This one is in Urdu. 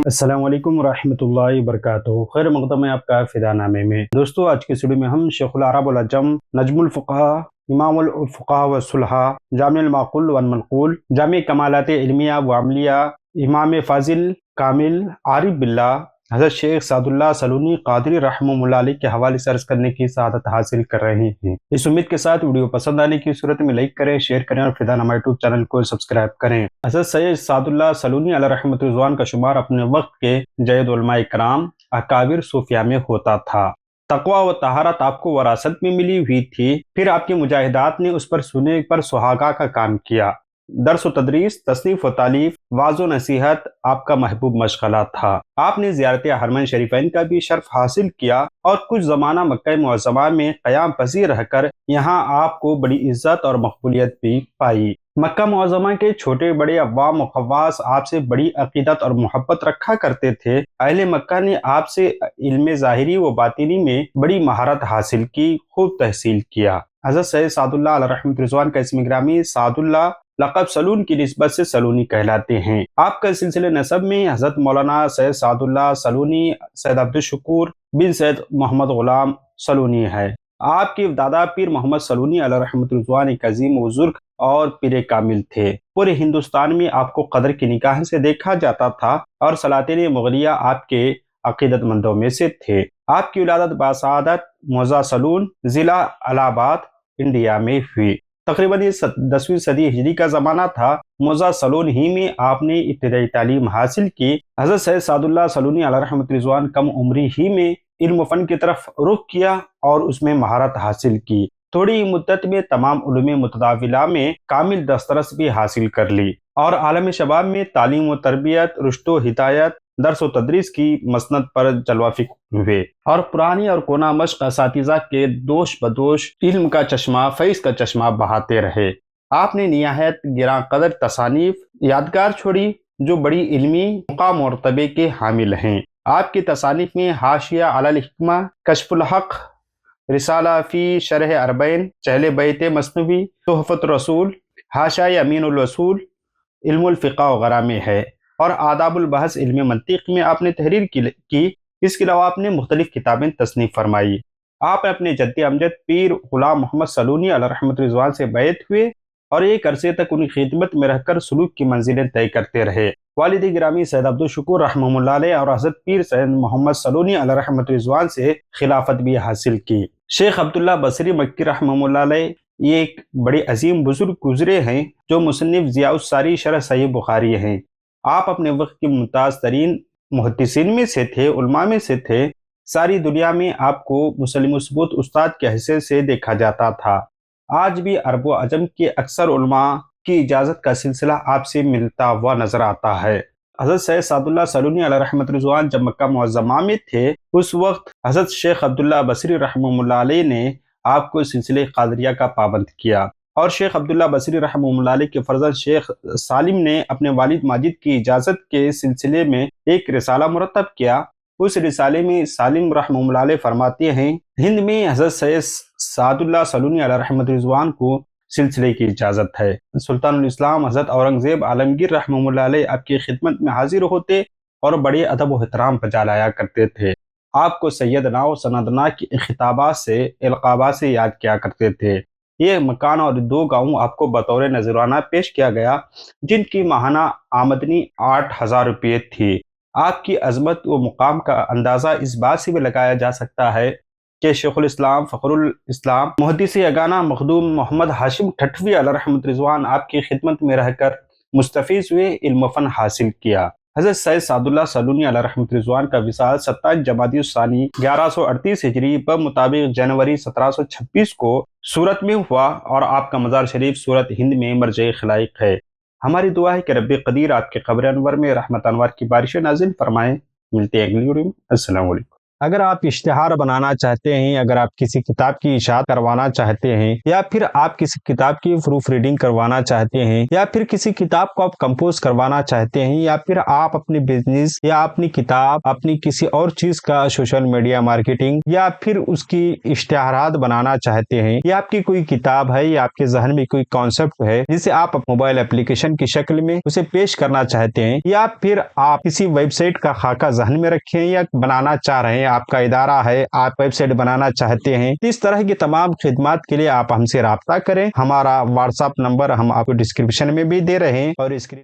السلام علیکم ورحمۃ اللہ وبرکاتہ۔ خیر مقدم ہے آپ کا فدا نامے میں۔ دوستو آج کی ویڈیو میں ہم شیخ العرب والعجم، نجم الفقہ، امام الفقہ والصلحاء، جامع المعقول والمنقول، جامع کمالات علمیہ و عملیہ، امام فاضل کامل عارف باللہ حضرت شیخ سعد اللہ سلونی قادری رحمہ اللہ علیہ کے حوالے سے عرض کرنے کی سعادت حاصل کر رہے ہیں۔ اس امید کے ساتھ ویڈیو پسند آنے کی صورت میں لائک کریں، شیئر کریں اور فدا نامہ یوٹیوب چینل کو سبسکرائب کریں۔ حضرت سید سعد اللہ سلونی علیہ رحمۃ رضوان کا شمار اپنے وقت کے جید علماء کرام اکابر صوفیاء میں ہوتا تھا۔ تقویٰ و طہارت آپ کو وراثت میں ملی ہوئی تھی، پھر آپ کی مجاہدات نے اس پر سونے پر سہاگا کا کام کیا۔ درس و تدریس، تصنیف و تالیف، واعظ و نصیحت آپ کا محبوب مشغلہ تھا۔ آپ نے زیارت حرمین شریفین کا بھی شرف حاصل کیا اور کچھ زمانہ مکہ معظمہ میں قیام پذیر رہ کر یہاں آپ کو بڑی عزت اور مقبولیت بھی پائی۔ مکہ معظمہ کے چھوٹے بڑے عوام و خواص آپ سے بڑی عقیدت اور محبت رکھا کرتے تھے۔ اہل مکہ نے آپ سے علم ظاہری و باطنی میں بڑی مہارت حاصل کی، خوب تحصیل کیا۔ حضرت سید سعد اللہ علیہ رحمۃ رضوان کا اسم گرامی سعد اللہ، لقب سلون کی نسبت سے سلونی کہلاتے ہیں۔ آپ کا سلسلہ نسب میں حضرت مولانا سید سعد اللہ سلونی، سید عبدالشکور بن سید محمد غلام سلونی ہے۔ آپ کے دادا پیر محمد سلونی علیہ رحمۃ رضوان ایک عظیم بزرگ اور پیر کامل تھے۔ پورے ہندوستان میں آپ کو قدر کی نگاہ سے دیکھا جاتا تھا اور سلاطین مغلیہ آپ کے عقیدت مندوں میں سے تھے۔ آپ کی ولادت باسعادت موضع سلون، ضلع الہ آباد، انڈیا میں ہوئی۔ تقریباً یہ 10ویں صدی ہجری کا زمانہ تھا۔ موضع سلون ہی میں آپ نے ابتدائی تعلیم حاصل کی۔ حضرت سید سعد اللہ سلونی علیہ رحمۃ رضوان کم عمری ہی میں علم و فن کی طرف رخ کیا اور اس میں مہارت حاصل کی۔ تھوڑی مدت میں تمام علوم متداولہ میں کامل دسترس بھی حاصل کر لی اور عالم شباب میں تعلیم و تربیت، رشد و ہدایت، درس و تدریس کی مسند پر جلوہ فکر ہوئے اور پرانی اور کونا مشق اساتذہ کے دوش بدوش علم کا چشمہ، فیض کا چشمہ بہاتے رہے۔ آپ نے نہایت گراں قدر تصانیف یادگار چھوڑی جو بڑی علمی مقام و مرتبے کے حامل ہیں۔ آپ کی تصانیف میں حاشیہ علی الحکمہ، کشف الحق، رسالہ فی شرح اربعین، چہل بیت مثنوی، تحفۃ الرسول، حاشیہ امین الرسول، علم الفقہ وغیرہ میں ہے اور آداب البحث علم منطق میں آپ نے تحریر کی۔ اس کے علاوہ آپ نے مختلف کتابیں تصنیف فرمائی۔ آپ اپنے جد امجد پیر غلام محمد سلونی علیہ رحمۃ رضوان سے بیعت ہوئے اور ایک عرصے تک ان کی خدمت میں رہ کر سلوک کی منزلیں طے کرتے رہے۔ والد گرامی سید عبدالشکور رحمہ اللہ علیہ اور حضرت پیر سید محمد سلونی علیہ رحمۃ رضوان سے خلافت بھی حاصل کی۔ شیخ عبداللہ بصری مکی رحمہ اللہ علیہ یہ ایک بڑے عظیم بزرگ گزرے ہیں جو مصنف ضیاء الساری شرح صحیح بخاری ہیں۔ آپ اپنے وقت کے ممتاز ترین محدثین میں سے تھے، علماء میں سے تھے۔ ساری دنیا میں آپ کو مسلم ثبوت استاد کی حیثیت سے دیکھا جاتا تھا۔ آج بھی عرب و عجم کے اکثر علماء کی اجازت کا سلسلہ آپ سے ملتا ہوا نظر آتا ہے۔ حضرت سید سعد اللہ سلونی علیہ رحمۃ رضوان جب مکہ معظمہ میں تھے، اس وقت حضرت شیخ عبداللہ بصری رحمہ اللہ علیہ نے آپ کو سلسلہ قادریہ کا پابند کیا اور شیخ عبداللہ بصری رحمہ اللہ علیہ کے فرزند شیخ سالم نے اپنے والد ماجد کی اجازت کے سلسلے میں ایک رسالہ مرتب کیا۔ اس رسالے میں سالم رحمہ اللہ علیہ فرماتے ہیں، ہند میں حضرت سید سعد اللہ سلونی علیہ رحمۃ رضوان کو سلسلے کی اجازت ہے۔ سلطان الاسلام حضرت اورنگزیب عالمگیر رحمہ اللہ علیہ آپ کی خدمت میں حاضر ہوتے اور بڑے ادب و احترام بجا لایا کرتے تھے۔ آپ کو سیدنا و سندنا کی خطابات سے، القابات سے یاد کیا کرتے تھے۔ یہ مکان اور 2 گاؤں آپ کو بطور نذرانہ پیش کیا گیا جن کی ماہانہ آمدنی 8,000 روپے تھی۔ آپ کی عظمت و مقام کا اندازہ اس بات سے بھی لگایا جا سکتا ہے کہ شیخ الاسلام فخر الاسلام محدث یگانہ مخدوم محمد ہاشم ٹھٹوی علیہ رحمۃ رضوان آپ کی خدمت میں رہ کر مستفیض ہوئے، علم و فن حاصل کیا۔ حضرت سید سعد اللہ سلونی علیہ رحمۃ رضوان کا وصال 27 جمادی الثانی 1138 ہجری بمطابق جنوری 1726 کو سورت میں ہوا اور آپ کا مزار شریف سورت ہند میں مرجع خلائق ہے۔ ہماری دعا ہے کہ رب قدیر آپ کے قبر انور میں رحمت انوار کی بارشیں نازل فرمائیں۔ ملتے ہیں اگلی ویڈیو میں۔ السلام علیکم۔ اگر آپ اشتہار بنانا چاہتے ہیں، اگر آپ کسی کتاب کی اشاعت کروانا چاہتے ہیں، یا پھر آپ کسی کتاب کی پروف ریڈنگ کروانا چاہتے ہیں، یا پھر کسی کتاب کو آپ کمپوز کروانا چاہتے ہیں، یا پھر آپ اپنی بزنس یا اپنی کتاب اپنی کسی اور چیز کا سوشل میڈیا مارکیٹنگ یا پھر اس کی اشتہارات بنانا چاہتے ہیں، یا آپ کی کوئی کتاب ہے یا آپ کے ذہن میں کوئی کانسیپٹ ہے جسے آپ موبائل اپلیکیشن کی شکل میں اسے پیش کرنا چاہتے ہیں، یا پھر آپ کسی ویب سائٹ کا خاکہ ذہن میں رکھیں یا بنانا چاہ رہے ہیں، آپ کا ادارہ ہے، آپ ویب سائٹ بنانا چاہتے ہیں، اس طرح کی تمام خدمات کے لیے آپ ہم سے رابطہ کریں۔ ہمارا واٹس ایپ نمبر ہم آپ کو ڈسکرپشن میں بھی دے رہے ہیں اور اسکرین